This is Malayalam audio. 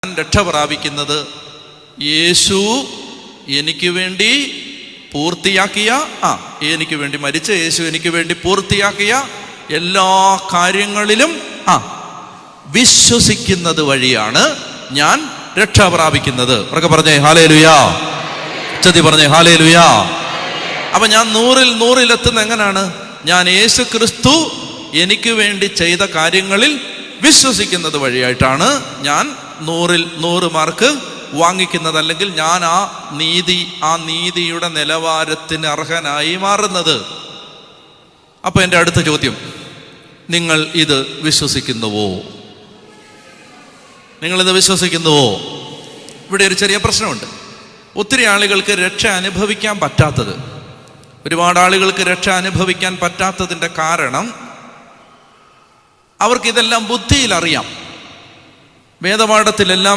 ഞാൻ രക്ഷ പ്രാപിക്കുന്നത് യേശു എനിക്ക് വേണ്ടി പൂർത്തിയാക്കിയ എനിക്ക് വേണ്ടി മരിച്ച യേശു എനിക്ക് വേണ്ടി പൂർത്തിയാക്കിയ എല്ലാ കാര്യങ്ങളിലും വിശ്വസിക്കുന്നത് വഴിയാണ് ഞാൻ രക്ഷ പ്രാപിക്കുന്നത്. ഉറക്കെ പറഞ്ഞേ ഹല്ലേലൂയ. ഉച്ചത്തി പറഞ്ഞേ ഹല്ലേലൂയ. അപ്പൊ ഞാൻ 100-100 എത്തുന്ന എങ്ങനെയാണ്? ഞാൻ യേശു ക്രിസ്തു എനിക്ക് വേണ്ടി ചെയ്ത കാര്യങ്ങളിൽ വിശ്വസിക്കുന്നത് വഴിയായിട്ടാണ് ഞാൻ 100-100 മാർക്ക് വാങ്ങിക്കുന്നത്. അല്ലെങ്കിൽ ഞാൻ ആ നീതിയുടെ നിലവാരത്തിന് അർഹനായി മാറുന്നത്. അപ്പൊ എൻ്റെ അടുത്ത ചോദ്യം, നിങ്ങൾ ഇത് വിശ്വസിക്കുന്നുവോ? നിങ്ങളിത് വിശ്വസിക്കുന്നുവോ? ഇവിടെ ഒരു ചെറിയ പ്രശ്നമുണ്ട്. ഒത്തിരി ആളുകൾക്ക് രക്ഷ അനുഭവിക്കാൻ പറ്റാത്തത്, ഒരുപാട് ആളുകൾക്ക് രക്ഷ അനുഭവിക്കാൻ പറ്റാത്തതിൻ്റെ കാരണം അവർക്കിതെല്ലാം ബുദ്ധിയിൽ അറിയാം. വേദപാഠത്തിലെല്ലാം